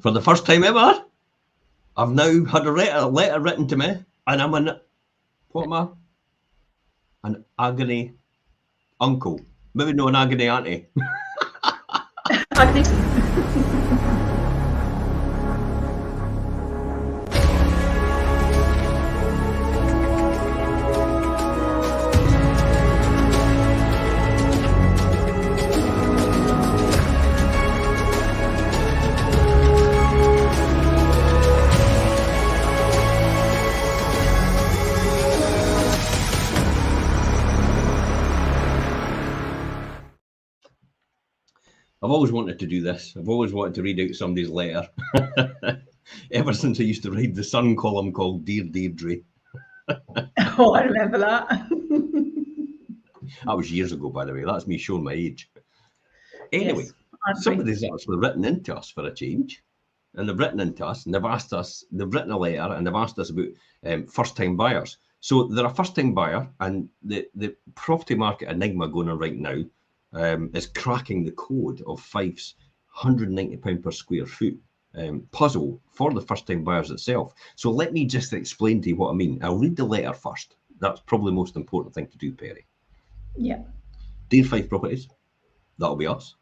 For the first time ever, I've now had a letter written to me, and I'm what am I? An agony uncle. Maybe no, an agony auntie. I've always wanted to do this. I've always wanted to read out somebody's letter. Ever since I used to read the Sun column called Dear Deirdre. Oh, I remember that. That was years ago, by the way. That's me showing my age. Anyway, yes, somebody's actually written into us for a change. And they've written into us and they've asked us, they've written a letter and they've asked us about first-time buyers. So they're a first-time buyer, and the property market enigma going on right now is cracking the code of FIFE'S £190 per square foot puzzle for the first-time buyers itself. So let me just explain to you what I mean. I'll read the letter first. That's probably the most important thing to do, Perry. Yeah. Dear Fife Properties, that'll be us.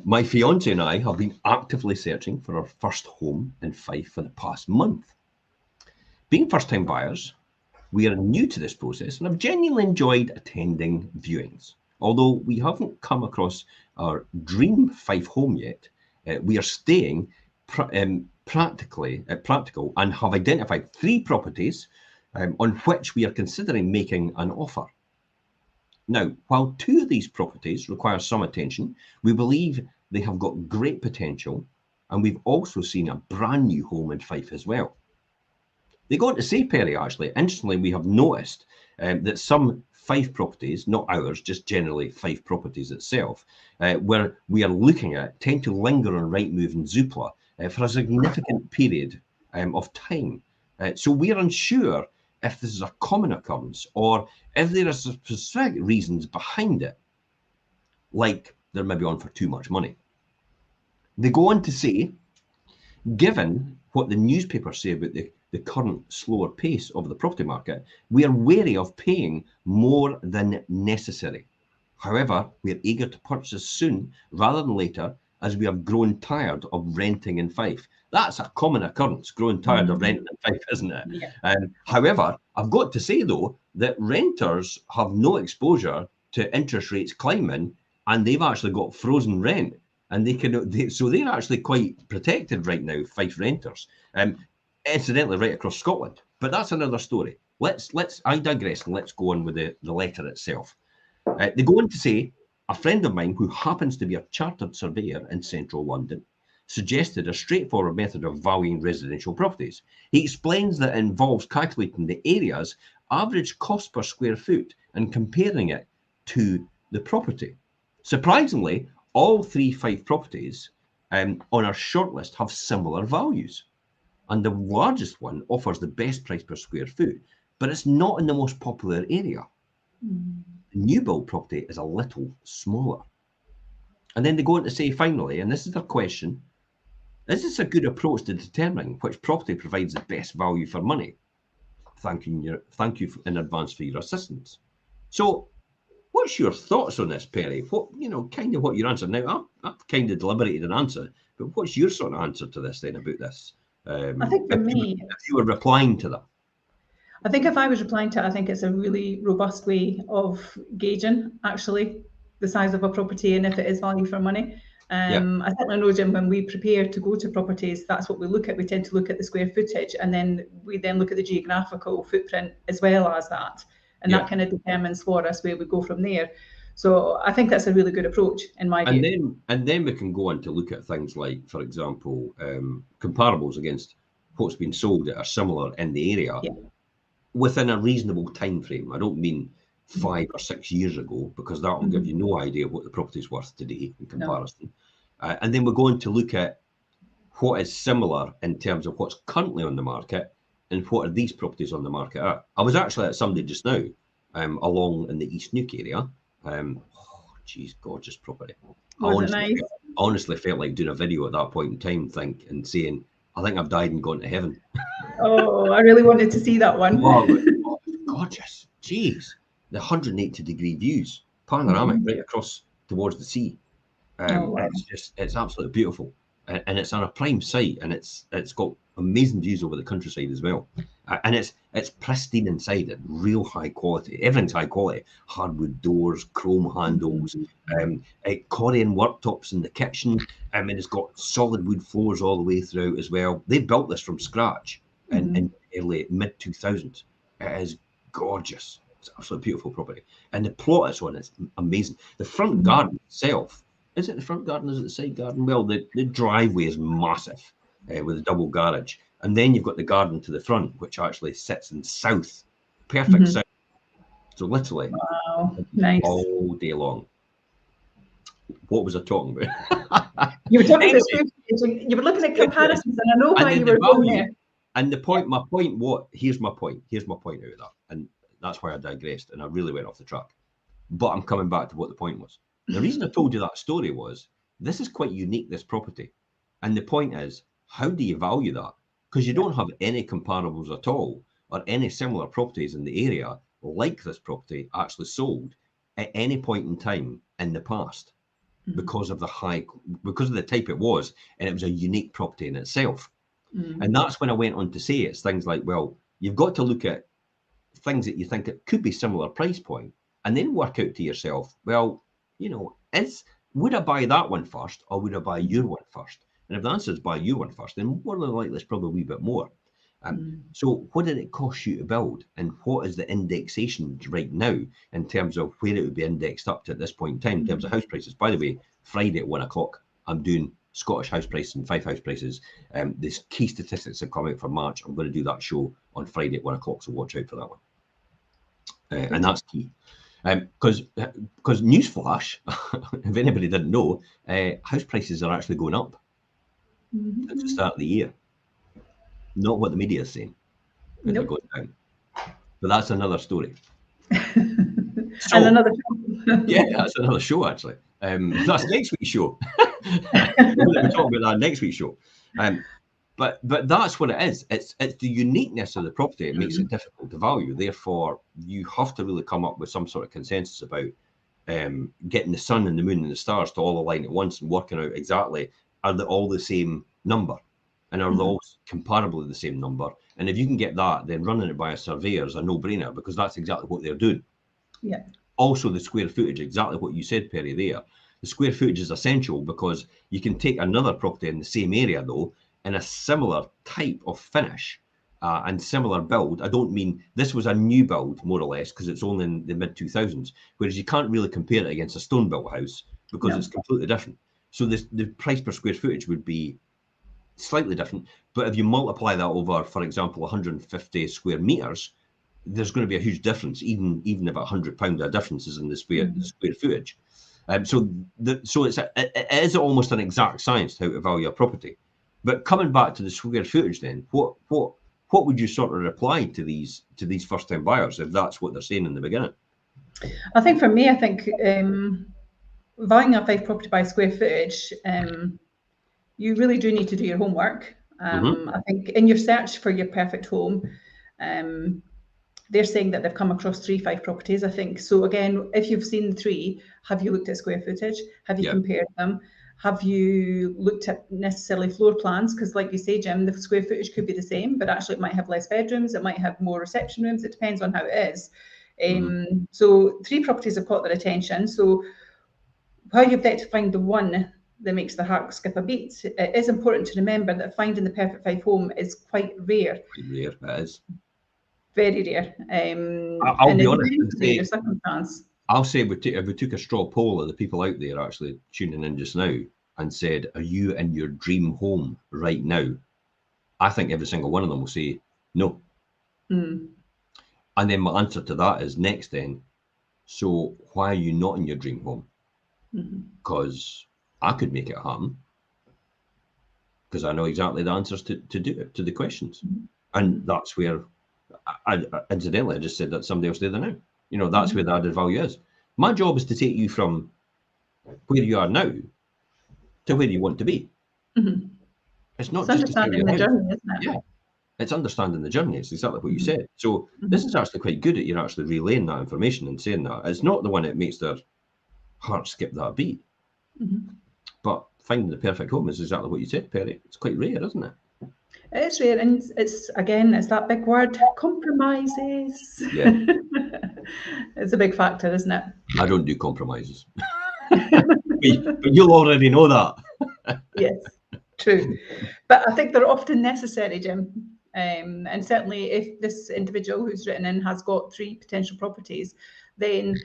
My fiance and I have been actively searching for our first home in Fife for the past month. Being first-time buyers, we are new to this process and have genuinely enjoyed attending viewings. Although we haven't come across our dream Fife home yet, we are staying practical and have identified 3 properties on which we are considering making an offer. Now, while 2 of these properties require some attention, we believe they have got great potential, and we've also seen a brand new home in Fife as well. They go on to say, Perry, actually, interestingly, we have noticed that some Fife properties, not ours, just generally Fife properties itself, where we are looking at, tend to linger on Rightmove and Zoopla for a significant period of time. So we are unsure if this is a common occurrence or if there are specific reasons behind it, like they're maybe on for too much money. They go on to say, given what the newspapers say about the current slower pace of the property market, we are wary of paying more than necessary. However, we are eager to purchase soon rather than later, as we have grown tired of renting in Fife. That's a common occurrence, growing tired of renting in Fife, isn't it? Yeah. However, I've got to say, though, that renters have no exposure to interest rates climbing, and they've actually got frozen rent. And so they're actually quite protected right now, Fife renters. Incidentally, right across Scotland. But that's another story. I digress, and let's go on with the letter itself. They go on to say, a friend of mine who happens to be a chartered surveyor in central London suggested a straightforward method of valuing residential properties. He explains that it involves calculating the area's average cost per square foot and comparing it to the property. Surprisingly, all 3 Fife properties on our shortlist have similar values. And the largest one offers the best price per square foot, but it's not in the most popular area. The new build property is a little smaller. And then they go on to say, finally, and this is their question, is this a good approach to determining which property provides the best value for money? Thank you in advance for your assistance. So, what's your thoughts on this, Perry? What, kind of what your answer? Now, I've kind of deliberated an answer, but what's your sort of answer to this then about this? I think for me, if you were replying to them, I think if I was replying to it, I think it's a really robust way of gauging actually the size of a property and if it is value for money. I certainly know, Jim, when we prepare to go to properties, that's what we look at. We tend to look at the square footage, and then we look at the geographical footprint as well as that. And that kind of determines for us where we go from there. So I think that's a really good approach in my view. And then we can go on to look at things like, for example, comparables against what's been sold that are similar in the area within a reasonable time frame. I don't mean 5 or 6 years ago, because that will give you no idea what the property's worth today in comparison. No. And then we're going to look at what is similar in terms of what's currently on the market and what are these properties on the market at. I was actually at somebody just now along in the East Neuk area. Gorgeous property. Was it nice? honestly felt like doing a video at that point in time, and saying, I think I've died and gone to heaven. Oh, I really wanted to see that one. Oh, gorgeous. Jeez. The 180-degree views, panoramic right across towards the sea. Oh, wow. It's absolutely beautiful. And it's on a prime site, and it's got amazing views over the countryside as well. And it's pristine inside it, real high quality. Everything's high quality. Hardwood doors, chrome handles, Korean worktops in the kitchen. And it's got solid wood floors all the way throughout as well. They built this from scratch in early mid-2000s. It is gorgeous. It's an absolutely beautiful property. And the plot it's on is amazing. The front garden itself, is it the front garden? Is it the side garden? Well, the driveway is massive with a double garage. And then you've got the garden to the front, which actually sits in south. Perfect south. So literally, wow, nice. All day long. What was I talking about? You were talking about, you were looking at comparisons, and I know why you were going there. And the point, my point, here's my point out of that. And that's why I digressed and I really went off the track. But I'm coming back to what the point was. The reason I told you that story was, this is quite unique, this property. And the point is, how do you value that? Because you don't have any comparables at all, or any similar properties in the area like this property actually sold at any point in time in the past, because of the type it was, and it was a unique property in itself. And that's when I went on to say it's things like, well, you've got to look at things that you think it could be similar price point, and then work out to yourself, well, you know, would I buy that one first, or would I buy your one first? And if the answer is buy your one first, then more than likely it's probably a wee bit more. So what did it cost you to build, and what is the indexation right now in terms of where it would be indexed up to at this point in time in terms of house prices? By the way, Friday at 1 o'clock, I'm doing Scottish house prices and Fife house prices. The key statistics have come out for March. I'm going to do that show on Friday at 1 o'clock, so watch out for that one. And that's key. Because newsflash, if anybody didn't know, house prices are actually going up at the start of the year. Not what the media is saying. They're going down. But that's another story. So, and another show. Yeah, that's another show, actually. That's next week's show. We'll talk about that next week's show. But that's what it is. It's the uniqueness of the property. It makes it difficult to value. Therefore, you have to really come up with some sort of consensus about getting the sun and the moon and the stars to all align at once and working out exactly, are they all the same number? And are they all comparably the same number? And if you can get that, then running it by a surveyor is a no-brainer, because that's exactly what they're doing. Yeah. Also, the square footage, exactly what you said, Perry, there. The square footage is essential, because you can take another property in the same area, though, in a similar type of finish and similar build. I don't mean this was a new build, more or less, because it's only in the mid-2000s, whereas you can't really compare it against a stone-built house, because it's completely different. So the price per square footage would be slightly different. But if you multiply that over, for example, 150 square meters, there's going to be a huge difference, even if £100 a difference is in the square footage. So it is almost an exact science how to value a property. But coming back to the square footage, then what would you sort of reply to these first-time buyers if that's what they're saying in the beginning? I think for me, valuing a Fife property by square footage, you really do need to do your homework. I think in your search for your perfect home, they're saying that they've come across 3 Fife properties, I think. So again, if you've seen the 3, have you looked at square footage? Have you compared them? Have you looked at necessarily floor plans? Because like you say, Jim, the square footage could be the same, but actually it might have less bedrooms, it might have more reception rooms, it depends on how it is. So 3 properties have caught their attention. So while you've got to find the one that makes the heart skip a beat, it is important to remember that finding the perfect Fife home is quite rare. Quite rare, it is. Very rare. I'll be honest and say, your circumstance. I'll say if we took a straw poll of the people out there actually tuning in just now and said, are you in your dream home right now? I think every single one of them will say no. And then my answer to that is next then, so why are you not in your dream home? Because I could make it happen, because I know exactly the answers to do it, to the questions. And that's where, incidentally, I just said that somebody else there now. You know, that's where the added value is. My job is to take you from where you are now to where you want to be. Mm-hmm. It's not It's just to sell understanding your the house. journey, isn't it? Yeah, it's understanding the journey. It's exactly what you Mm-hmm. said. So this is actually quite good at you actually relaying that information and saying that. It's not the one that makes their heart skip that beat. Mm-hmm. But finding the perfect home is exactly what you said, Perry. It's quite rare, isn't it? It is rare, and it's that big word, compromises. Yeah. It's a big factor, isn't it? I don't do compromises. But you'll already know that. Yes, true. But I think they're often necessary, Jim. And certainly if this individual who's written in has got 3 potential properties, then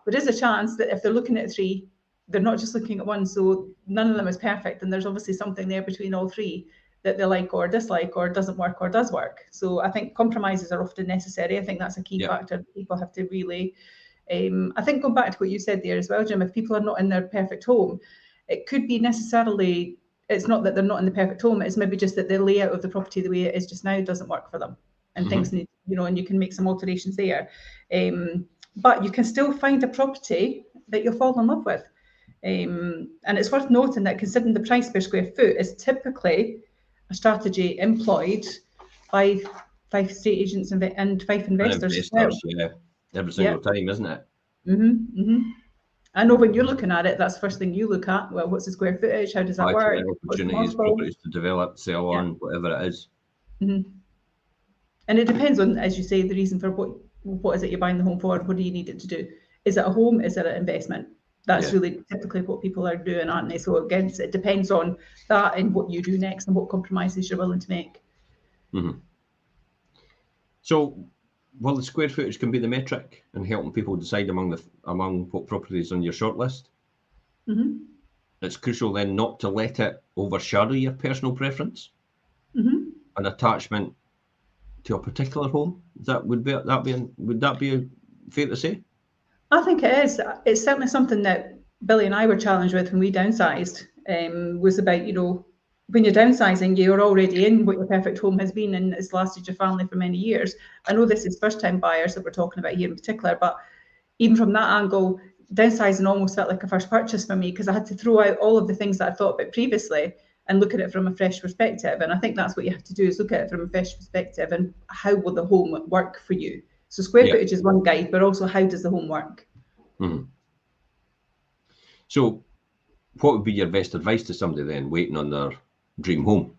there is a chance that if they're looking at 3, they're not just looking at one, so none of them is perfect, and there's obviously something there between all 3 that they like or dislike, or doesn't work or does work. So I think compromises are often necessary. I think that's a key factor that people have to really, I think going back to what you said there as well, Jim, if people are not in their perfect home, it could be necessarily, it's not that they're not in the perfect home, it's maybe just that the layout of the property the way it is just now doesn't work for them, and things need, and you can make some alterations there. But you can still find a property that you'll fall in love with. And it's worth noting that considering the price per square foot is typically a strategy employed by Fife estate agents and Fife investors as well. Yeah, every single time, isn't it? I know when you're looking at it, that's the first thing you look at. Well, what's the square footage? How does that work? Opportunities, properties to develop, sell on, whatever it is. And it depends on, as you say, the reason for what is it you're buying the home for? What do you need it to do? Is it a home? Is it an investment? That's really typically what people are doing, aren't they? So again, it depends on that and what you do next and what compromises you're willing to make. So, well, the square footage can be the metric in helping people decide among what properties on your shortlist. It's crucial then not to let it overshadow your personal preference, an attachment to a particular home. Would that be fair to say? I think it is. It's certainly something that Billy and I were challenged with when we downsized. Was about, when you're downsizing, you're already in what your perfect home has been and it's lasted your family for many years. I know this is first-time buyers that we're talking about here in particular, but even from that angle, downsizing almost felt like a first purchase for me, because I had to throw out all of the things that I thought about previously and look at it from a fresh perspective. And I think that's what you have to do, is look at it from a fresh perspective and how will the home work for you. So square footage is one guide, but also how does the home work? So what would be your best advice to somebody then waiting on their dream home?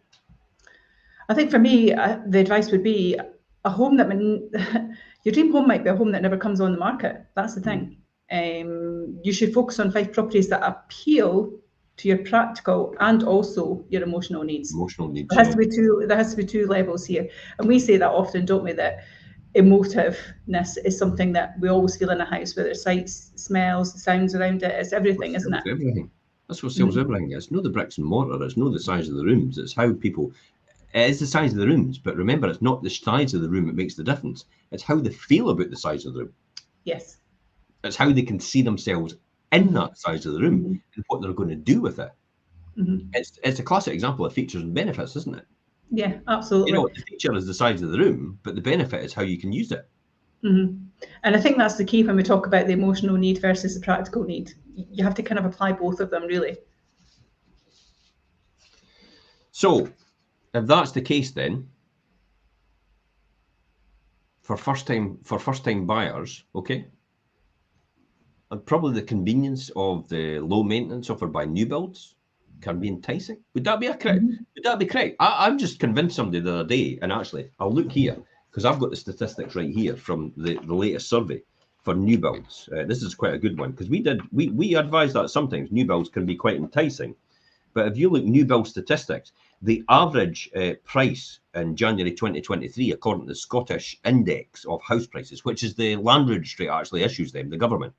I think for me, the advice would be a home that your dream home might be a home that never comes on the market. That's the thing. You should focus on 5 properties that appeal to your practical and also your emotional needs. There has to be two levels here, and we say that often, don't we? That emotiveness is something that we always feel in a house, whether it's sights, smells, the sounds around it. It's everything, isn't it? Everything. That's what sells everything. It's not the bricks and mortar. It's not the size of the rooms. It's how people. It is the size of the rooms, but remember, it's not the size of the room that makes the difference. It's how they feel about the size of the room. Yes. It's how they can see themselves in that size of the room and what they're going to do with it. It's a classic example of features and benefits, isn't it? Yeah, absolutely. The feature is the size of the room, but the benefit is how you can use it. And I think that's the key when we talk about the emotional need versus the practical need. You have to kind of apply both of them, really. So, if that's the case, then for first time buyers, okay, and probably the convenience of the low maintenance offered by new builds can be enticing. Would that be Would that be correct? I'm just convinced somebody the other day, and actually I'll look here because I've got the statistics right here from the latest survey for new builds. This is quite a good one, because we advise that sometimes new builds can be quite enticing. But if you look new build statistics, the average price in January 2023, according to the Scottish Index of House Prices, which is the land registry actually issues them, the government,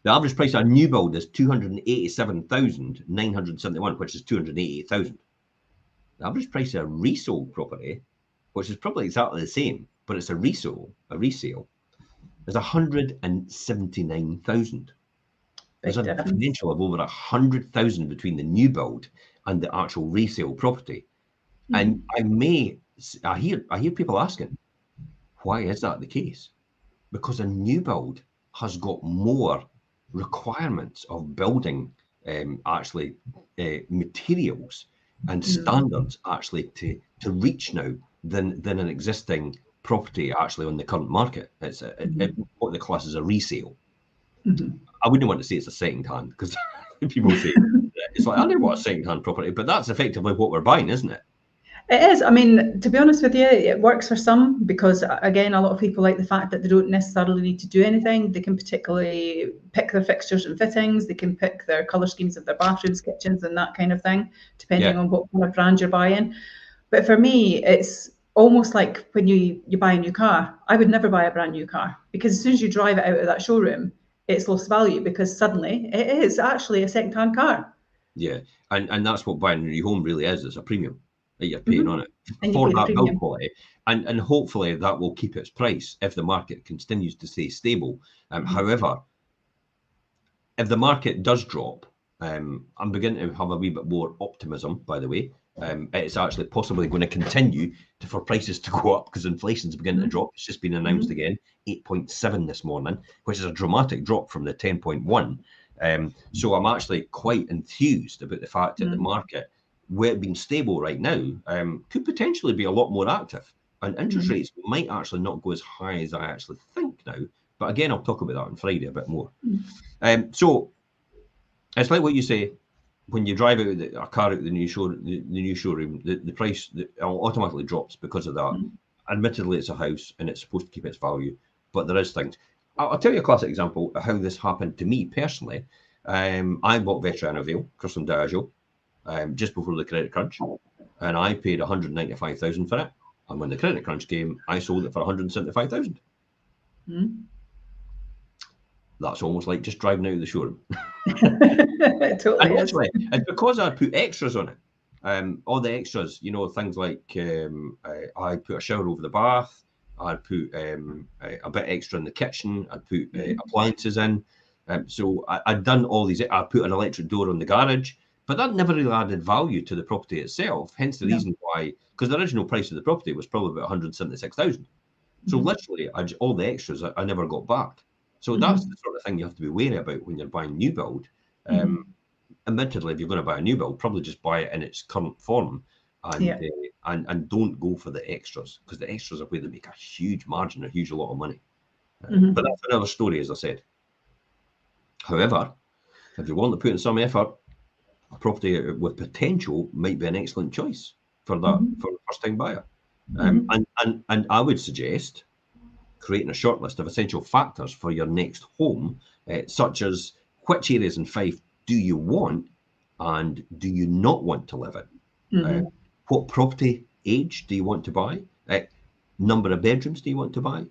the average price of a new build is 287,971, which is 288,000. The average price of a resold property, which is probably exactly the same, but it's a resale, is 179,000. There's a differential of over 100,000 between the new build and the actual resale property. And I hear people asking, why is that the case? Because a new build has got more requirements of building actually materials and standards actually to reach now than an existing property actually on the current market. It's what the class is a resale. I wouldn't want to say it's a second hand, because people say it's like, I don't want a second hand property, but that's effectively what we're buying, isn't it? It is. I mean, to be honest with you, it works for some because, again, a lot of people like the fact that they don't necessarily need to do anything. They can particularly pick their fixtures and fittings. They can pick their colour schemes of their bathrooms, kitchens, and that kind of thing, depending on what kind of brand you're buying. But for me, it's almost like when you buy a new car. I would never buy a brand new car, because as soon as you drive it out of that showroom, it's lost value, because suddenly it is actually a second-hand car. Yeah, and that's what buying a new home really is. It's a premium that you're paying on it for that build quality, and hopefully that will keep its price if the market continues to stay stable. However, if the market does drop, I'm beginning to have a wee bit more optimism, by the way. It's actually possibly going to continue for prices to go up, because inflation's beginning to drop. It's just been announced again, 8.7 this morning, which is a dramatic drop from the 10.1. So I'm actually quite enthused about the fact that the market, where it being stable right now, could potentially be a lot more active, and interest rates might actually not go as high as I actually think now. But again, I'll talk about that on Friday a bit more. So it's like what you say, when you drive out a car out the new showroom, the price automatically drops because of that. Admittedly, it's a house and it's supposed to keep its value, but there is things. I'll tell you a classic example of how this happened to me personally. I bought Veterano Vale, Crystal Diageo, just before the credit crunch, and I paid 195,000 for it. And when the credit crunch came, I sold it for 175,000. That's almost like just driving out of the showroom. It totally is. It's because I put extras on it. All the extras, things like I put a shower over the bath. I put a bit extra in the kitchen. I put appliances in. So I'd done all these. I put an electric door on the garage, but that never really added value to the property itself. Hence the reason why, because the original price of the property was probably about 176,000. So literally, all the extras I never got back. So that's the sort of thing you have to be wary about when you're buying new build. Admittedly, if you're going to buy a new build, probably just buy it in its current form, and don't go for the extras, because the extras are where they make a huge margin, a huge lot of money. But that's another story, as I said. However, if you want to put in some effort, a property with potential might be an excellent choice for that for a first-time buyer. And I would suggest creating a short list of essential factors for your next home, such as which areas in Fife do you want and do you not want to live in? What property age do you want to buy? Number of bedrooms do you want to buy?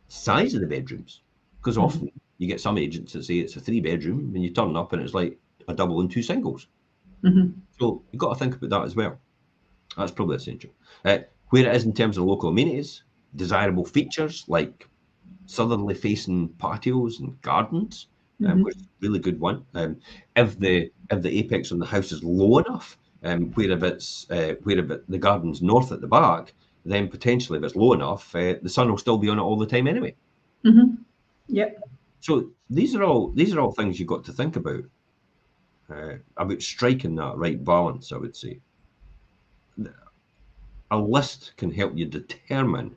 Size of the bedrooms, because often you get some agents that say it's a 3-bedroom, and you turn up and it's like a double and 2 singles. So you've got to think about that as well. That's probably essential. Where it is in terms of local amenities, desirable features like southerly facing patios and gardens, which is a really good one. If the apex on the house is low enough, where the garden's north at the back, then potentially if it's low enough, the sun will still be on it all the time anyway. So these are all things you've got to think about striking that right balance, I would say. A list can help you determine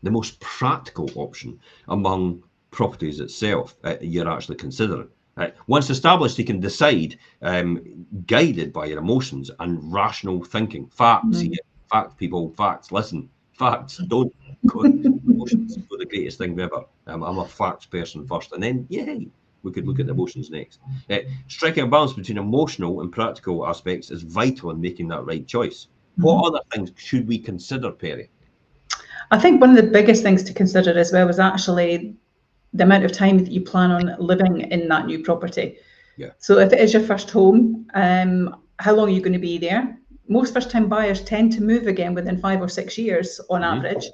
the most practical option among properties itself you're actually considering. Once established, you can decide, guided by your emotions and rational thinking. Facts, fact people, facts, listen. Facts, don't go. Emotions are the greatest thing ever. I'm a facts person first, and then, we could look at the emotions next. Striking a balance between emotional and practical aspects is vital in making that right choice. What other things should we consider, Perry? I think one of the biggest things to consider as well is actually the amount of time that you plan on living in that new property. So if it is your first home, how long are you going to be there? Most first-time buyers tend to move again within 5 or 6 years on average.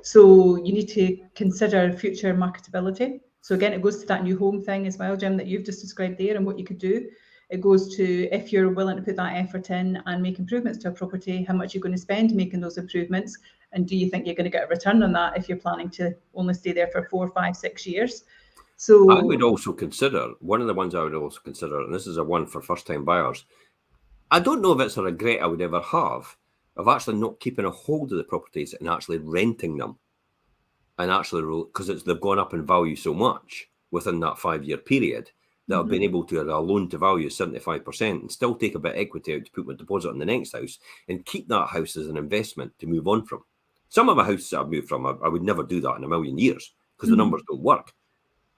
So you need to consider future marketability. So again, it goes to that new home thing as well, Jim, that you've just described there, and what you could do. It goes to, if you're willing to put that effort in and make improvements to a property, how much you're going to spend making those improvements, and do you think you're going to get a return on that if you're planning to only stay there for 4, 5, 6 years? So I would also consider, one of the ones I would also consider, and this is a one for first-time buyers, I don't know if it's a regret I would ever have of actually not keeping a hold of the properties and actually renting them. And actually, because they've gone up in value so much within that 5-year period, that I've been able to have a loan to value of 75% and still take a bit of equity out to put my deposit on the next house and keep that house as an investment to move on from. Some of my houses I've moved from, I would never do that in a million years because the numbers don't work.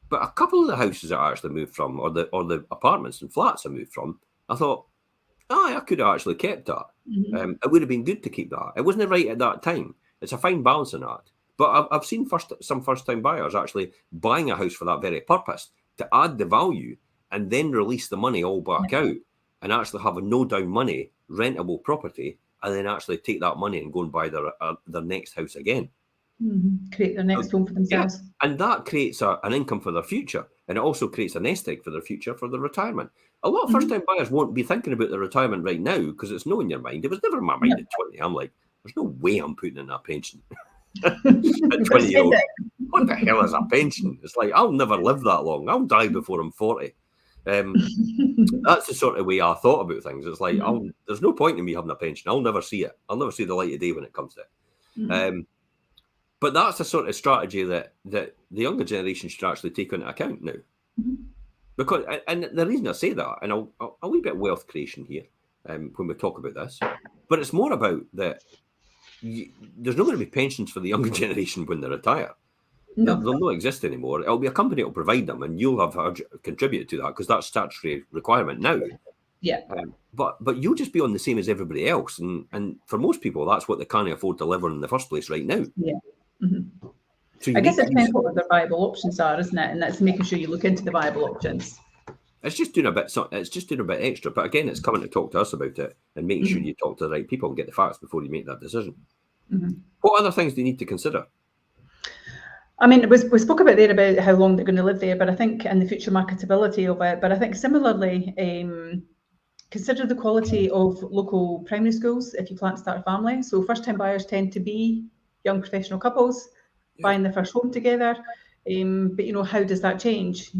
But a couple of the houses I actually moved from, or the apartments and flats I moved from, I thought, I could have actually kept that. It would have been good to keep that. It wasn't right at that time. It's a fine balance in that. But I've seen some first-time buyers actually buying a house for that very purpose, to add the value and then release the money all back out and actually have a no-down money, rentable property, and then actually take that money and go and buy their next house again. Create their next home for themselves. Yeah. And that creates an income for their future. And it also creates a nest egg for their future, for their retirement. A lot of first-time buyers won't be thinking about their retirement right now because it's not in your mind. It was never in my mind at 20. I'm like, there's no way I'm putting in that pension. At 20-year-old, what the hell is a pension? It's like, I'll never live that long. I'll die before I'm 40. That's the sort of way I thought about things. It's like, there's no point in me having a pension. I'll never see it. I'll never see the light of day when it comes to it. But that's the sort of strategy that the younger generation should actually take into account now. Because, and the reason I say that, and a wee bit of wealth creation here when we talk about this, but it's more about that there's not going to be pensions for the younger generation when they retire. They'll not exist anymore. It'll be a company that will provide them, and you'll have contributed to that because that's statutory requirement now. Yeah. But you'll just be on the same as everybody else, and for most people, that's what they can't afford to live on in the first place right now. Yeah. So I guess it depends what their viable options are, isn't it? And that's making sure you look into the viable options. It's just doing a bit. It's just doing a bit extra. But again, it's coming to talk to us about it and making sure you talk to the right people and get the facts before you make that decision. What other things do you need to consider? I mean, we spoke about there about how long they're going to live there, but I think, and the future marketability of it. But I think similarly, consider the quality of local primary schools if you plan to start a family. So first-time buyers tend to be young professional couples buying their first home together. But how does that change?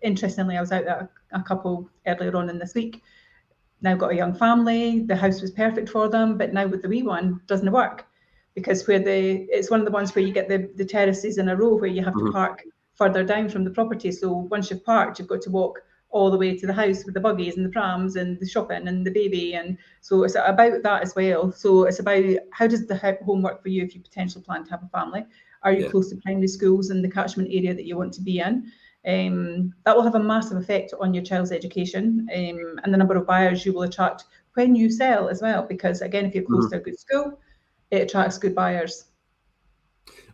Interestingly, I was out at a couple earlier on in this week. Now got a young family. The house was perfect for them, but now with the wee one, doesn't work because it's one of the ones where you get the terraces in a row where you have to park further down from the property. So once you've parked, you've got to walk all the way to the house with the buggies and the prams and the shopping and the baby. And so it's about that as well. So it's about how does the home work for you if you potentially plan to have a family? Are you close to primary schools in the catchment area that you want to be in? That will have a massive effect on your child's education and the number of buyers you will attract when you sell as well. Because again, if you're close to a good school, it attracts good buyers.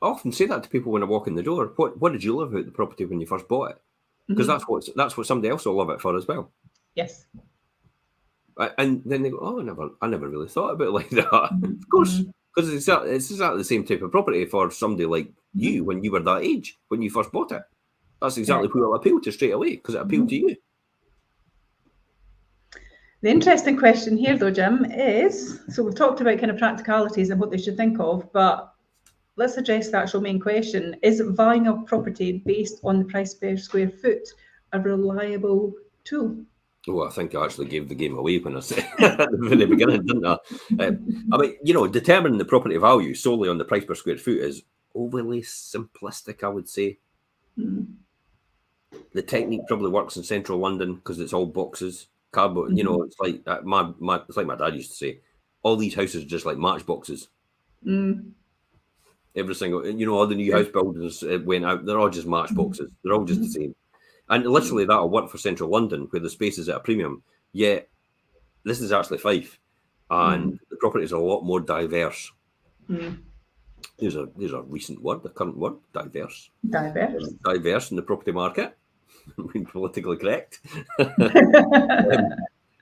I often say that to people when I walk in the door. What did you love about the property when you first bought it? Because that's what somebody else will love it for as well. Yes. And then they go, oh, I never really thought about it like that. Of course, because it's exactly the same type of property for somebody like you when you were that age, when you first bought it. That's exactly who it'll appeal to straight away because it appealed to you. The interesting question here, though, Jim, is, so we've talked about kind of practicalities and what they should think of, but let's address the actual main question. Is valuing a property based on the price per square foot a reliable tool? Oh, I think I actually gave the game away when I said at the very beginning, didn't I? I mean, determining the property value solely on the price per square foot is overly simplistic, I would say. The technique probably works in central London because it's all boxes, cardboard. It's like it's like my dad used to say, all these houses are just like matchboxes. Every single, all the new house builders went out. They're all just matchboxes. They're all just the same. And literally that'll work for central London where the space is at a premium. Yet this is actually Fife, and the property is a lot more diverse. There's a recent word, a current word, diverse. Diverse in the property market. Being politically correct.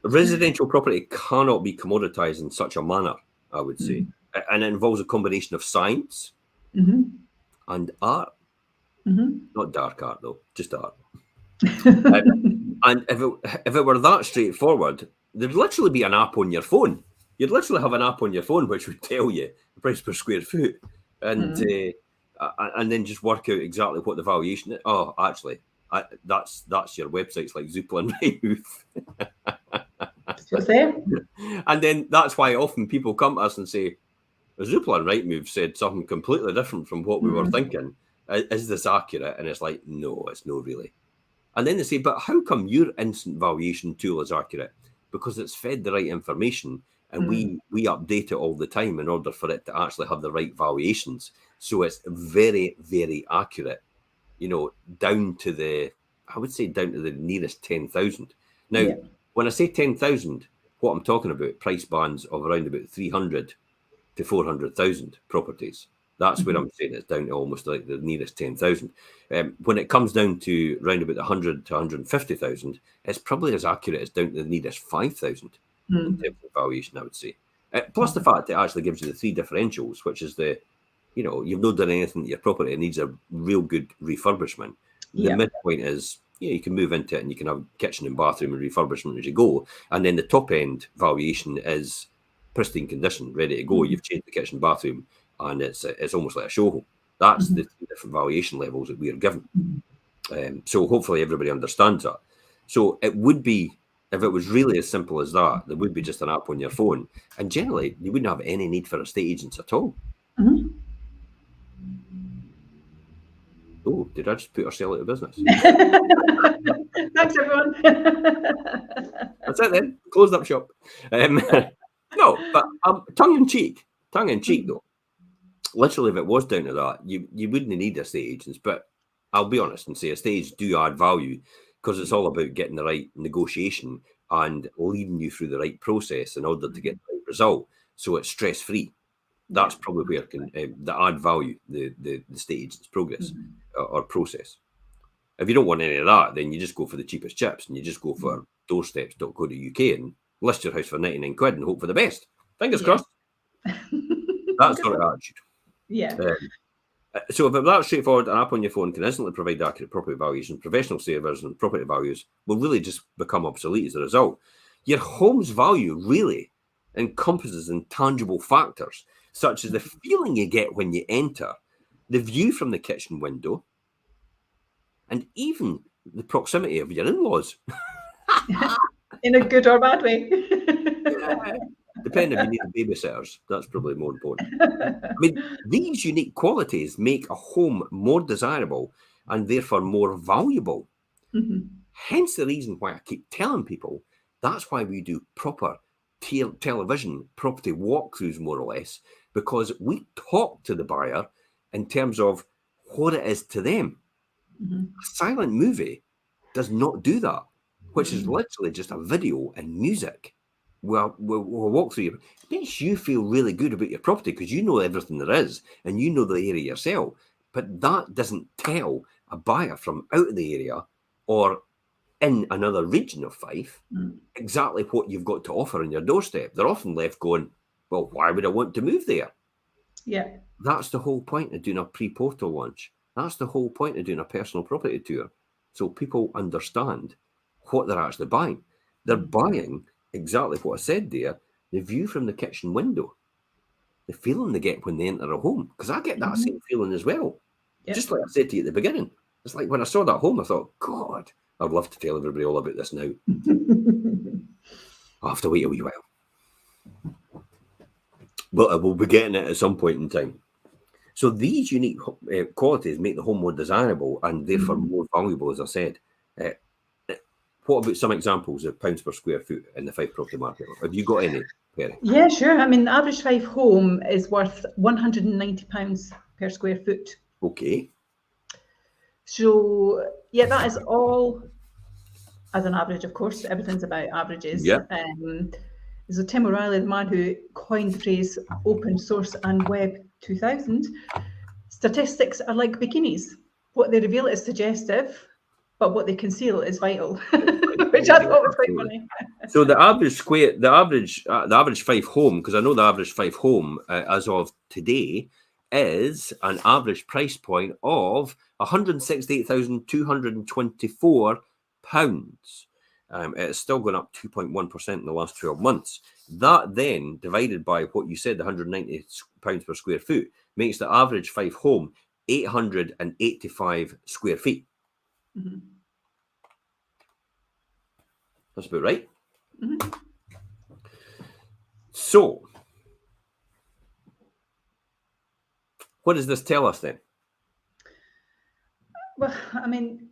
Residential property cannot be commoditized in such a manner, I would say. And it involves a combination of science and art. Not dark art, though, just art. And if it were that straightforward, there'd literally be an app on your phone. You'd literally have an app on your phone which would tell you the price per square foot. And and then just work out exactly what the valuation is. Oh, actually, that's your websites like Zoopla and Rightmove. What's there? And then that's why often people come to us and say, Zoopla and Rightmove said something completely different from what we were thinking. Is this accurate? And it's like, no, it's not really. And then they say, but how come your instant valuation tool is accurate? Because it's fed the right information, and we update it all the time in order for it to actually have the right valuations. So it's very, very accurate, down to the nearest 10,000. Now, when I say 10,000, what I'm talking about, price bands of around about 300 to 400,000 properties. That's where I'm saying it's down to almost like the nearest 10,000. When it comes down to around about 100 to 150,000, it's probably as accurate as down to the nearest 5,000 in terms of valuation, I would say. Plus the fact it actually gives you the three differentials, which is you've not done anything to your property. It needs a real good refurbishment. The midpoint is, you can move into it and you can have kitchen and bathroom and refurbishment as you go. And then the top end valuation is pristine condition, ready to go. You've changed the kitchen, bathroom, and it's almost like a show home. That's the different valuation levels that we are given. So hopefully everybody understands that. So it would be, if it was really as simple as that, there would be just an app on your phone. And generally, you wouldn't have any need for estate agents at all. Oh, did I just put ourselves out of business? Thanks, everyone. That's it then. Closed up shop. No, but tongue in cheek though. Literally, if it was down to that, you wouldn't need estate agents. But I'll be honest and say estate agents do add value, because it's all about getting the right negotiation and leading you through the right process in order to get the right result. So it's stress free. That's probably where the add value, the estate agent's progress or process. If you don't want any of that, then you just go for the cheapest chips and you just go for doorsteps.co.uk and list your house for 99 quid and hope for the best. Fingers crossed. That sort of attitude. Yeah. So if it's that straightforward, an app on your phone can instantly provide accurate property valuation. Professional surveyors and property values will really just become obsolete as a result. Your home's value really encompasses intangible factors, such as the feeling you get when you enter, the view from the kitchen window, and even the proximity of your in-laws. In a good or bad way. Depending if you need babysitters, that's probably more important. I mean, these unique qualities make a home more desirable and therefore more valuable. Hence the reason why I keep telling people that's why we do proper television property walkthroughs, more or less, because we talk to the buyer in terms of what it is to them. A silent movie does not do that, which is literally just a video and music. We'll walk through you. It makes you feel really good about your property because you know everything there is and you know the area yourself. But that doesn't tell a buyer from out of the area or in another region of Fife exactly what you've got to offer on your doorstep. They're often left going, well, why would I want to move there? Yeah. That's the whole point of doing a pre-portal launch. That's the whole point of doing a personal property tour. So people understand what they're actually buying. They're buying exactly what I said there, the view from the kitchen window, the feeling they get when they enter a home. Because I get that same feeling as well. Yep. Just like I said to you at the beginning. It's like when I saw that home, I thought, God, I'd love to tell everybody all about this now. I'll have to wait a wee while. But I will be getting it at some point in time. So these unique qualities make the home more desirable and therefore more valuable, as I said. What about some examples of pounds per square foot in the Fife property market? Have you got any, Perry? Yeah, sure. I mean, the average Fife home is worth £190 per square foot. Okay. So, yeah, that is all as an average, of course. Everything's about averages. Yeah. So Tim O'Reilly, the man who coined the phrase open source and web 2000, statistics are like bikinis. What they reveal is suggestive, but what they conceal is vital, which I thought was quite funny. So the average Fife home, because I know the average Fife home as of today is an average price point of £168,224. It's still gone up 2.1% in the last 12 months. That then divided by what you said, the £190 per square foot, makes the average Fife home 885 square feet. Mm-hmm. That's about right. Mm-hmm. So, what does this tell us then? Well, I mean,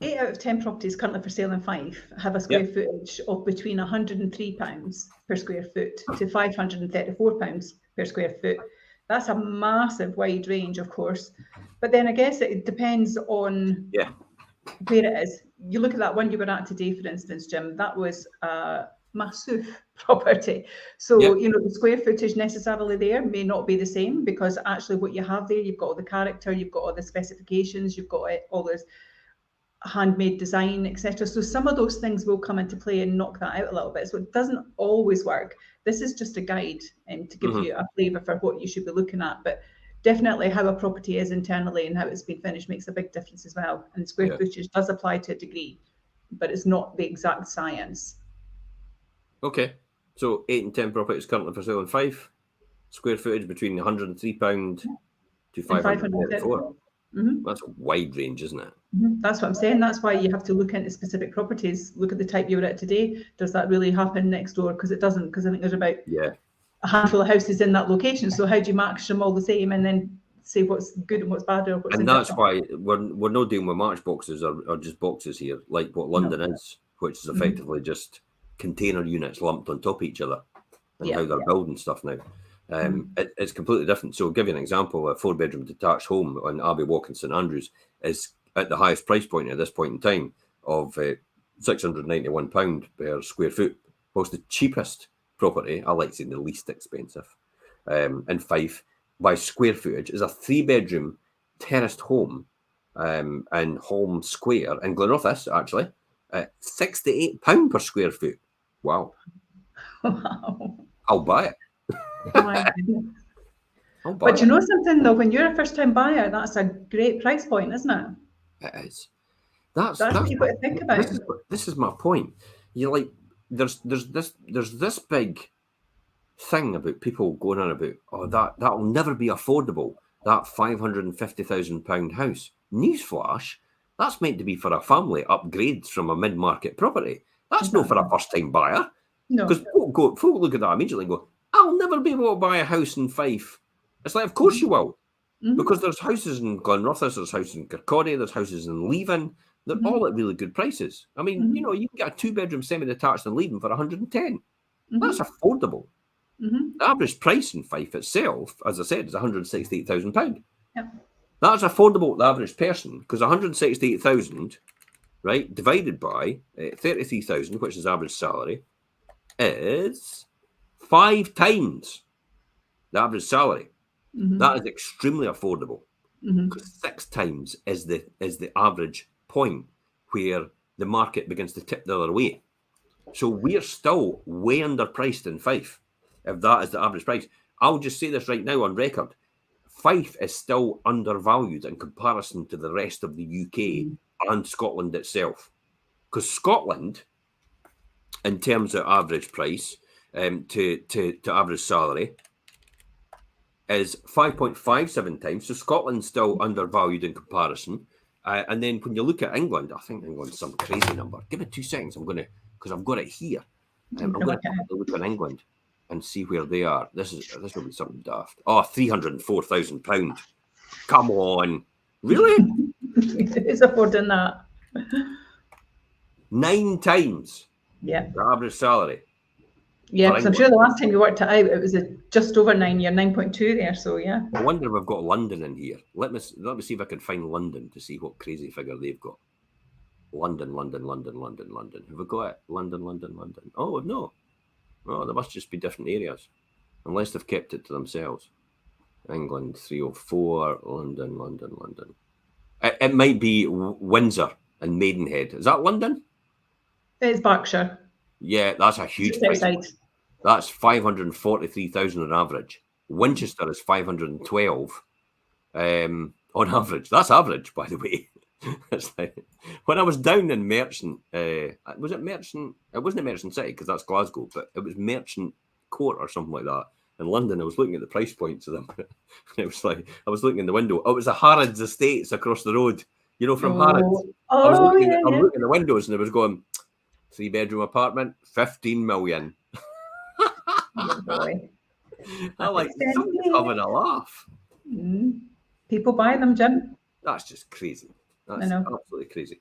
8 out of 10 properties currently for sale in Fife have a square footage of between £103 per square foot to £534 per square foot. That's a massive wide range, of course. But then I guess it depends on where it is. You look at that one you were at today, for instance, Jim, that was a massive property. So, you know, the square footage necessarily there may not be the same, because actually what you have there, you've got all the character, you've got all the specifications, you've got all this handmade design, etc. So some of those things will come into play and knock that out a little bit. So it doesn't always work. This is just a guide and to give you a flavour for what you should be looking at. But definitely how a property is internally and how it's been finished makes a big difference as well. And square footage does apply to a degree, but it's not the exact science. Okay. So 8 and 10 properties currently for sale in Fife. Square footage between £103 to £534. That's a wide range, isn't it? That's what I'm saying. That's why you have to look into specific properties. Look at the type you were at today. Does that really happen next door? Because it doesn't. Because I think there's about a handful of houses in that location. So how do you match them all the same and then say what's good and what's bad or what's And that's why we're not dealing with matchboxes or just boxes here, like what London is, which is effectively just container units lumped on top of each other, and how they're building stuff now. It's completely different. So I'll give you an example. A 4-bedroom detached home on Abbey Walk in St Andrews is at the highest price point at this point in time of £691 per square foot, whilst the cheapest property, I like to say the least expensive, in Fife by square footage is a 3-bedroom terraced home in Holme Square in Glenrothes, actually, at £68 per square foot. Wow. I'll buy it. My goodness. But you know something though, when you're a first-time buyer, that's a great price point, isn't it? It is. That's what you've got to think about. This is my point. You're like, there's this big thing about people going on about, that'll never be affordable, that £550,000 house. Newsflash, that's meant to be for a family upgrades from a mid-market property. That's not for a first-time buyer. No. Because folk look at that immediately and go, I'll never be able to buy a house in Fife. It's like, of course you will. Because there's houses in Glenrothes, there's houses in Kirkcaldy, there's houses in Leven. They're all at really good prices. I mean, you know, you can get a 2-bedroom semi-detached in Leven for 110. That's affordable. The average price in Fife itself, as I said, is £168,000. That's affordable to the average person, because 168,000, right, divided by 33,000, which is average salary, is 5 times the average salary. That is extremely affordable, because 6 times is the average point where the market begins to tip the other way. So we're still way underpriced in Fife, if that is the average price. I'll just say this right now on record. Fife is still undervalued in comparison to the rest of the UK and Scotland itself. Because Scotland, in terms of average price to average salary, is 5.57 times. So Scotland's still undervalued in comparison. And then when you look at England, I think England's some crazy number. Give me 2 seconds. Because I've got it here. I'm going to look at England and see where they are. This will be something daft. Oh, £304,000. Come on. Really? Who's affording that? 9 times the average salary. Yeah, because I'm sure the last time you worked it out, it was just over 9. You're 9.2 there, so yeah. I wonder if I've got London in here. Let me see if I can find London to see what crazy figure they've got. London. Have we got it? London. Oh, no. Oh, there must just be different areas. Unless they've kept it to themselves. England, 304, London. It might be Windsor and Maidenhead. Is that London? It's Berkshire. Yeah, that's a huge price. That's 543,000 on average. Winchester is 512 on average. That's average, by the way. When I was down in Merchant, was it Merchant? It wasn't Merchant City because that's Glasgow, but it was Merchant Court or something like that. in London. I was looking at the price points of them. It was like, I was looking in the window. Oh, it was the Harrods Estates across the road, you know, from Harrods. I was looking at the windows, and it was going, 3-bedroom apartment, 15 million. Oh boy. I like, somebody's having a laugh. People buy them, Jim. That's just crazy. That's absolutely crazy.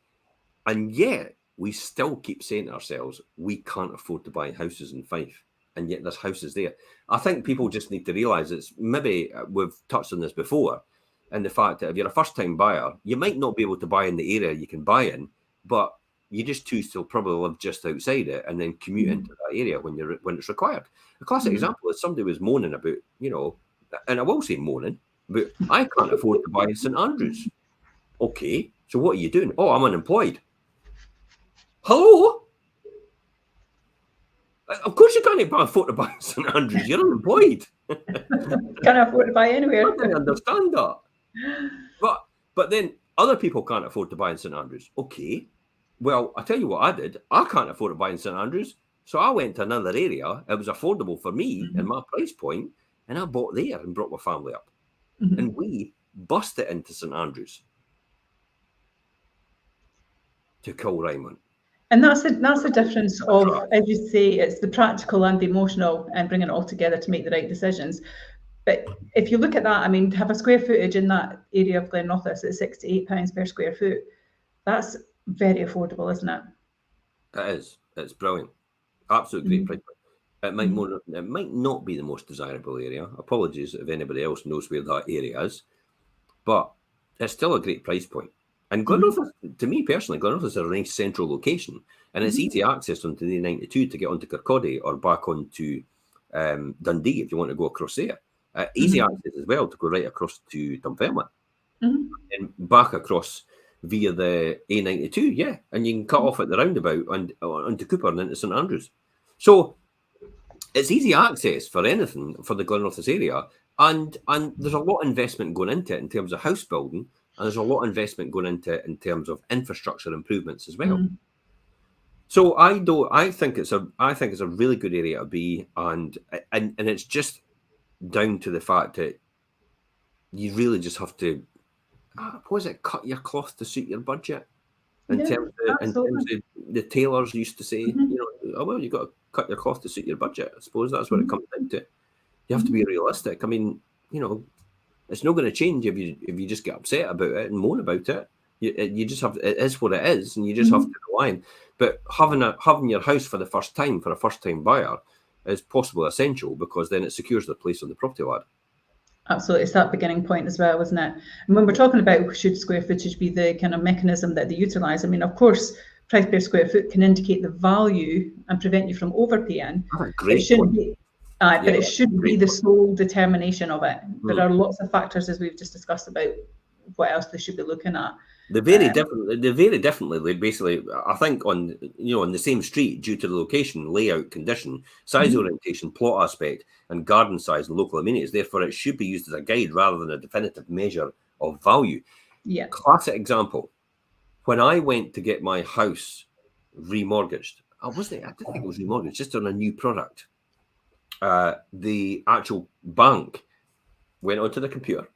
And yet, we still keep saying to ourselves, we can't afford to buy houses in Fife. And yet there's houses there. I think people just need to realise it's, maybe we've touched on this before, and the fact that if you're a first-time buyer, you might not be able to buy in the area you can buy in, but you just choose to probably live just outside it and then commute into that area when it's required. A classic example is somebody was moaning about, you know, and I will say moaning, but I can't afford to buy St Andrews. Okay, so what are you doing? Oh, I'm unemployed. Hello? Of course you can't afford to buy St Andrews. You're unemployed. Can't afford to buy anywhere. I can understand that. But then other people can't afford to buy in St Andrews. Okay. Well, I tell you what I did. I can't afford to buy in St Andrews. So I went to another area. It was affordable for me and my price point, and I bought there and brought my family up. And we bust it into St Andrews to Kilrymont. And that's the difference of, as you say, it's the practical and the emotional and bringing it all together to make the right decisions. But if you look at that, I mean, to have a square footage in that area of Glenrothes at £68 per square foot, that's very affordable, isn't it? It is. It's brilliant. Absolute great price. It might not be the most desirable area. Apologies if anybody else knows where that area is, but it's still a great price point. And Glenrothes, to me personally, Glenrothes is a nice central location, and it's easy access onto the 92 to get onto Kirkcaldy or back onto Dundee if you want to go across there. Easy access as well to go right across to Dunfermline and back across via the A92, yeah, and you can cut off at the roundabout and onto Cooper and into St Andrews. So it's easy access for anything for the Glenrothes area, and there's a lot of investment going into it in terms of house building. And there's a lot of investment going into it in terms of infrastructure improvements as well. So I think it's a really good area to be, and it's just down to the fact that you really just have to, cut your cloth to suit your budget. In terms of the tailors used to say, you know, oh well, you've got to cut your cloth to suit your budget. I suppose that's what it comes down to. You have to be realistic. I mean, you know, it's not going to change if you just get upset about it and moan about it. You just have, it is what it is, and you just have to rely on. But having your house for the first time for a first-time buyer is possibly essential, because then it secures their place on the property ladder. Absolutely, it's that beginning point as well, isn't it? And when we're talking about should square footage be the kind of mechanism that they utilise, I mean, of course, price per square foot can indicate the value and prevent you from overpaying. It shouldn't be. But it shouldn't be the sole determination of it. There are lots of factors, as we've just discussed, about what else they should be looking at. They vary differently. Basically, I think on the same street, due to the location, layout, condition, size orientation, plot aspect, and garden size and local amenities. Therefore, it should be used as a guide rather than a definitive measure of value. Yeah. Classic example. When I went to get my house remortgaged, I didn't think it was remortgaged, just on a new product. The actual bank went onto the computer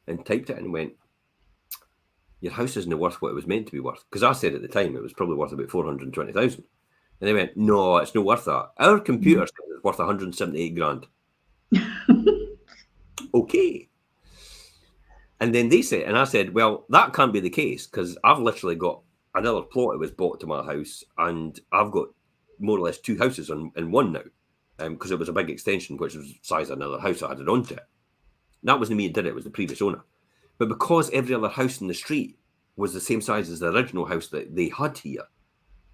and typed it and went, your house isn't worth what it was meant to be worth. Because I said at the time it was probably worth about 420,000. And they went, no, it's not worth that. Our computer says it's worth 178 grand. Okay. And then they said, and I said, well, that can't be the case, because I've literally got another plot that was bought to my house, and I've got more or less two houses in one now. Because it was a big extension, which was the size of another house I added onto it. That wasn't me that did it, it was the previous owner. But because every other house in the street was the same size as the original house that they had here,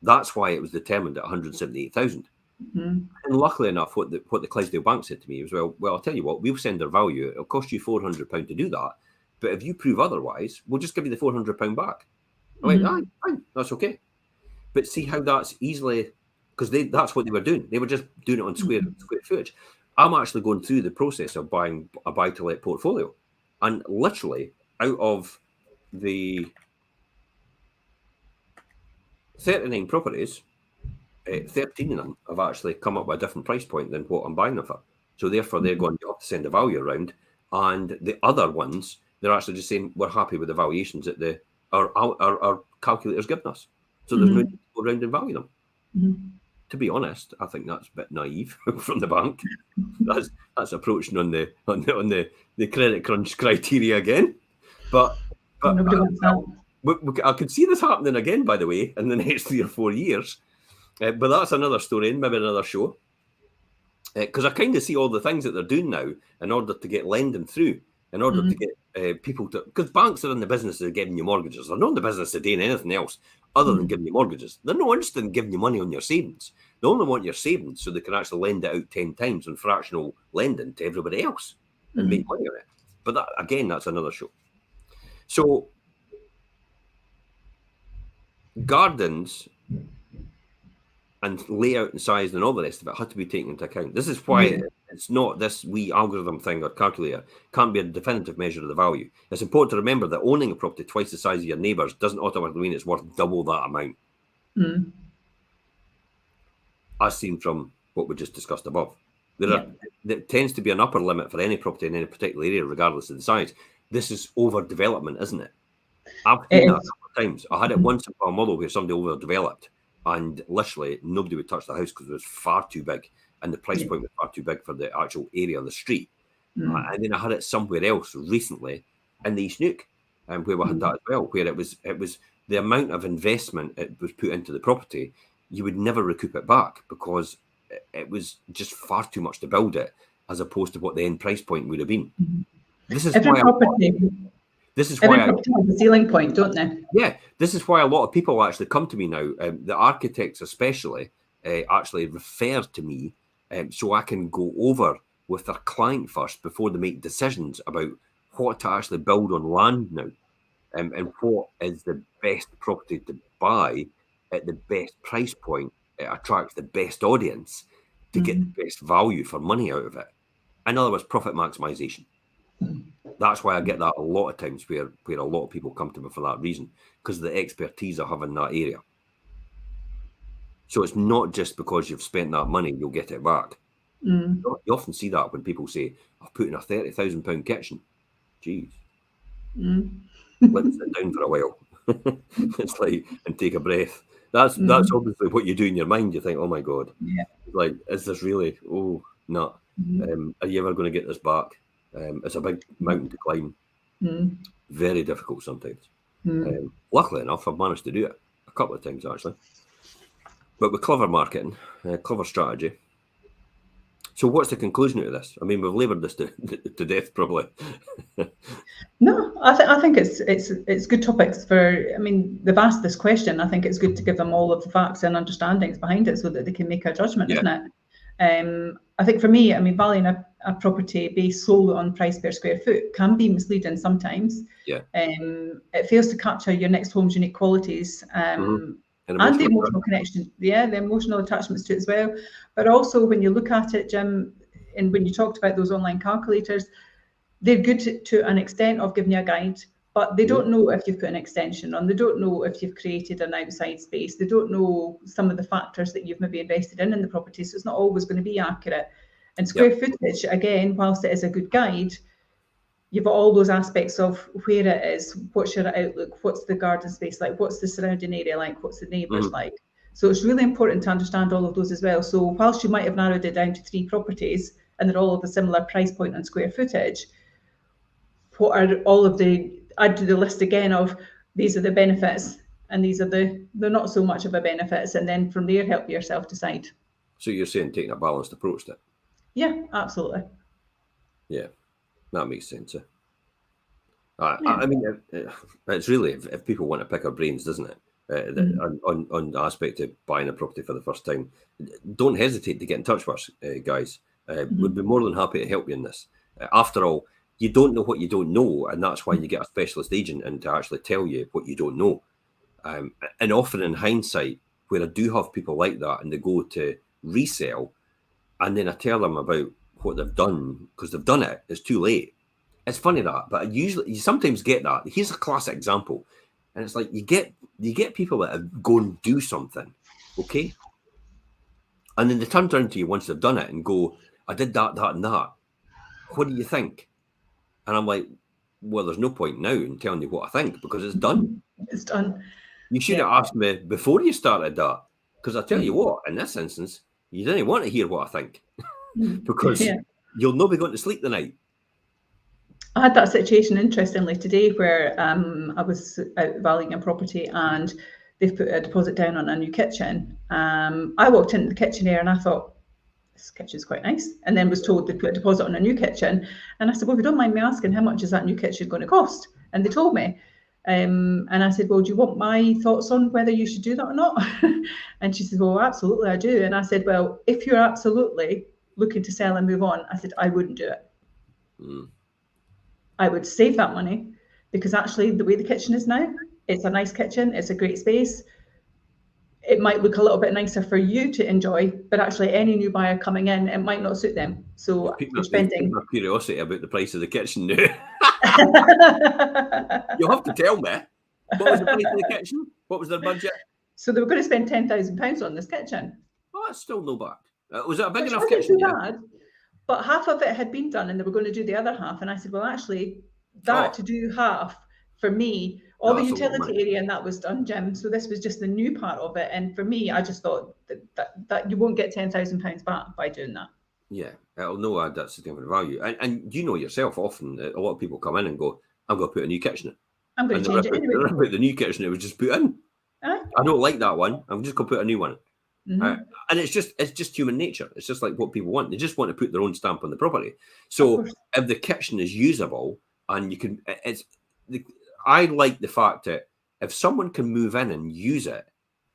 that's why it was determined at 178,000. And luckily enough, what the Clydesdale Bank said to me was, well, I'll tell you what, we'll send our value. It'll cost you £400 to do that. But if you prove otherwise, we'll just give you the £400 back. I went, fine, that's okay. But see how that's easily... Because that's what they were doing. They were just doing it on square footage. I'm actually going through the process of buying a buy-to-let portfolio. And literally, out of the 39 properties, 13 of them have actually come up with a different price point than what I'm buying them for. So therefore, they're going to have to send a value around, and the other ones, they're actually just saying we're happy with the valuations that our calculator's given us. So there's no need to go around and value them. To be honest, I think that's a bit naive from the bank. That's approaching on the credit crunch criteria again. But nobody wants that. I could see this happening again, by the way, in the next 3 or 4 years. But that's another story, and maybe another show. Because I kind of see all the things that they're doing now in order to get lending through, in order to get people to... Because banks are in the business of giving you mortgages. They're not in the business of doing anything else other than giving you mortgages. They're not interested in giving you money on your savings. They only want your savings so they can actually lend it out 10 times on fractional lending to everybody else and make money on it. But that, again, that's another show. So gardens and layout and size and all the rest of it had to be taken into account. This is why it's not this wee algorithm thing or calculator can't be a definitive measure of the value. It's important to remember that owning a property twice the size of your neighbours doesn't automatically mean it's worth double that amount. As seen from what we just discussed above. There tends to be an upper limit for any property in any particular area, regardless of the size. This is overdevelopment, isn't it? I've seen that a couple of times. I had it once in a model where somebody overdeveloped, and literally nobody would touch the house because it was far too big, and the price point was far too big for the actual area of the street. And then I had it somewhere else recently in the East Neuk, where we had that as well, where it was the amount of investment it was put into the property, you would never recoup it back because it was just far too much to build it, as opposed to what the end price point would have been. This is every why property has a ceiling point, don't they? Yeah, this is why a lot of people actually come to me now. The architects especially actually refer to me so I can go over with their client first before they make decisions about what to actually build on land now, and what is the best property to buy at the best price point. It attracts the best audience to get the best value for money out of it. In other words, profit maximization. That's why I get that a lot of times where a lot of people come to me for that reason, because of the expertise I have in that area. So it's not just because you've spent that money, you'll get it back. You often see that when people say, I've put in a £30,000 kitchen. Jeez. Let's sit down for a while. It's like, and take a breath. That's obviously what you do in your mind. You think, oh my God. Yeah. Like, is this really? Oh, no. Are you ever going to get this back? It's a big mountain to climb. Very difficult sometimes. Luckily enough, I've managed to do it a couple of times actually. But with clever marketing, clever strategy. So what's the conclusion out of this? I mean, we've laboured this to death probably. No, I think it's good topics for. I mean, they've asked this question. I think it's good to give them all of the facts and understandings behind it so that they can make a judgment, isn't it? I think for me, I mean, valuing a property based solely on price per square foot can be misleading sometimes. It fails to capture your next home's unique qualities and the emotional connection, the emotional attachments to it as well. But also when you look at it, Jim, and when you talked about those online calculators, they're good to an extent of giving you a guide, but they don't know if you've put an extension on, they don't know if you've created an outside space, they don't know some of the factors that you've maybe invested in the property, so it's not always going to be accurate. And square footage, again, whilst it is a good guide, you've got all those aspects of where it is, what's your outlook, what's the garden space like, what's the surrounding area like, what's the neighbours like. So it's really important to understand all of those as well. So whilst you might have narrowed it down to 3 properties and they're all of a similar price point and square footage, what are all of the, add to the list again of these are the benefits and these are the not so much of a benefits, and then from there help yourself decide. So you're saying taking a balanced approach to it? Yeah, absolutely. Yeah, that makes sense. I mean, it's really, if people want to pick our brains, doesn't it? On the aspect of buying a property for the first time, don't hesitate to get in touch with us, guys. We'd be more than happy to help you in this. After all, you don't know what you don't know, and that's why you get a specialist agent in to actually tell you what you don't know. And often in hindsight, where I do have people like that and they go to resell, and then I tell them about what they've done, because they've done it, it's too late. It's funny that, but you sometimes get that. Here's a classic example. And it's like you get people that go and do something, okay? And then they turn around to you once they've done it and go, I did that, that, and that. What do you think? And I'm like, well, there's no point now in telling you what I think because it's done. It's done. You should have asked me before you started that. Because I tell you what, in this instance, you didn't want to hear what I think because you'll not be going to sleep the night. I had that situation, interestingly, today where I was out valuing a property and they've put a deposit down on a new kitchen. I walked into the kitchen here and I thought, this kitchen's quite nice. And then was told they'd put a deposit on a new kitchen. And I said, well, if you don't mind me asking, how much is that new kitchen going to cost? And they told me. And I said, well, do you want my thoughts on whether you should do that or not? And she said, well, absolutely, I do. And I said, well, if you're absolutely looking to sell and move on, I said, I wouldn't do it. I would save that money because actually the way the kitchen is now, it's a nice kitchen, it's a great space. It might look a little bit nicer for you to enjoy, but actually any new buyer coming in, it might not suit them. So you're spending... my curiosity about the price of the kitchen now. You'll have to tell me. What was the price of the kitchen? What was their budget? So they were going to spend £10,000 on this kitchen. Oh, that's still no bad. Was it a big enough kitchen? Bad, but half of it had been done and they were going to do the other half. And I said, well, actually, to do half, for me, all the utility area and that was done, Jim. So this was just the new part of it. And for me, I just thought that you won't get £10,000 back by doing that. Yeah, it'll know add that significant value. And you know yourself, often a lot of people come in and go, I'm going to put a new kitchen in. I'm going to change it anyway. Put the new kitchen it was just put in. I don't like that one. I'm just going to put a new one. And it's just human nature. It's just like what people want. They just want to put their own stamp on the property. So if the kitchen is usable and you can, I like the fact that if someone can move in and use it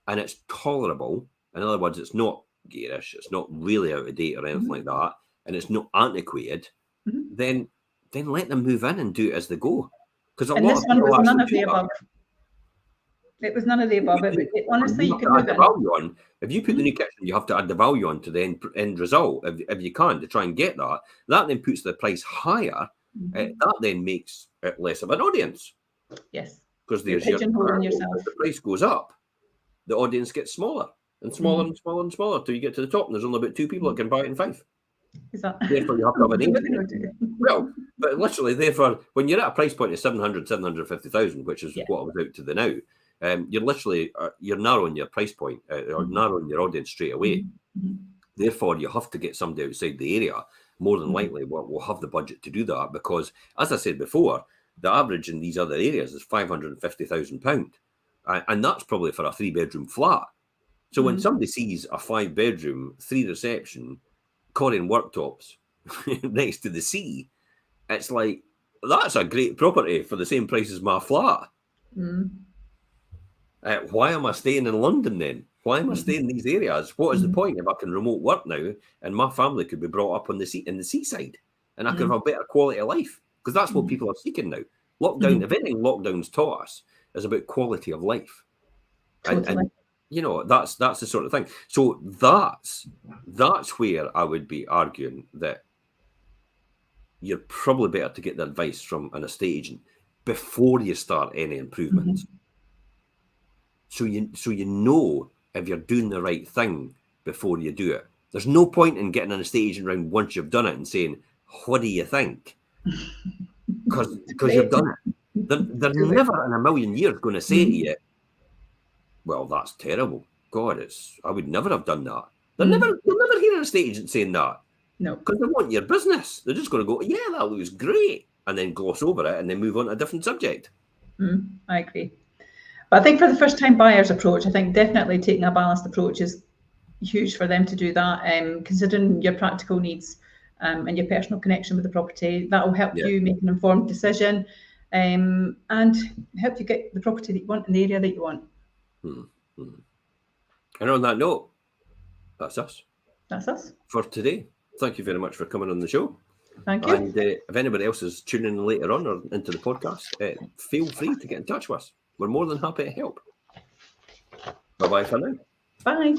and it's tolerable, in other words, it's not garish, it's not really out of date or anything like that, and it's not antiquated, then let them move in and do it as they go. Because a lot of people was none of the above. It was none of the above. Honestly, you can move in. If you put the new kitchen, you have to add the value on to the end result. If you can, to try and get that, that then puts the price higher. That then makes it less of an audience. Yes. Because there's pigeonholing yourself. As the price goes up, the audience gets smaller and smaller and smaller and smaller till you get to the top, and there's only about 2 people that can buy it in 5. Therefore, you have to have an agent. Well, but literally, therefore, when you're at a price point of 750,000, which is what I was out to the now, you're literally you're narrowing your price point or narrowing your audience straight away. Therefore, you have to get somebody outside the area. More than likely, we'll have the budget to do that because, as I said before, the average in these other areas is £550,000, and that's probably for a 3-bedroom flat. So when somebody sees a 5-bedroom, 3-reception, Korean worktops next to the sea, it's like, that's a great property for the same price as my flat. Why am I staying in London then? Why am I staying in these areas? What is the point if I can remote work now and my family could be brought up on the in the seaside and I could have a better quality of life? Because that's what people are seeking now. Lockdown, if anything lockdown's taught us, is about quality of life. And you know, that's the sort of thing. So that's where I would be arguing that you're probably better to get the advice from an estate agent before you start any improvements. So you know if you're doing the right thing before you do it. There's no point in getting an estate agent around once you've done it and saying, what do you think? Because you've done it. They're never in a million years going to say to you, well, that's terrible. God, I would never have done that. You'll never hear an estate agent saying that. No. Because they want your business. They're just going to go, yeah, that looks great. And then gloss over it and then move on to a different subject. I agree. But I think for the first-time buyers approach, I think definitely taking a balanced approach is huge for them to do that. Considering your practical needs and your personal connection with the property, that will help you make an informed decision and help you get the property that you want in the area that you want. And on that note, that's us. That's us. For today. Thank you very much for coming on the show. Thank you. And if anybody else is tuning in later on or into the podcast, feel free to get in touch with us. We're more than happy to help. Bye-bye for now. Bye.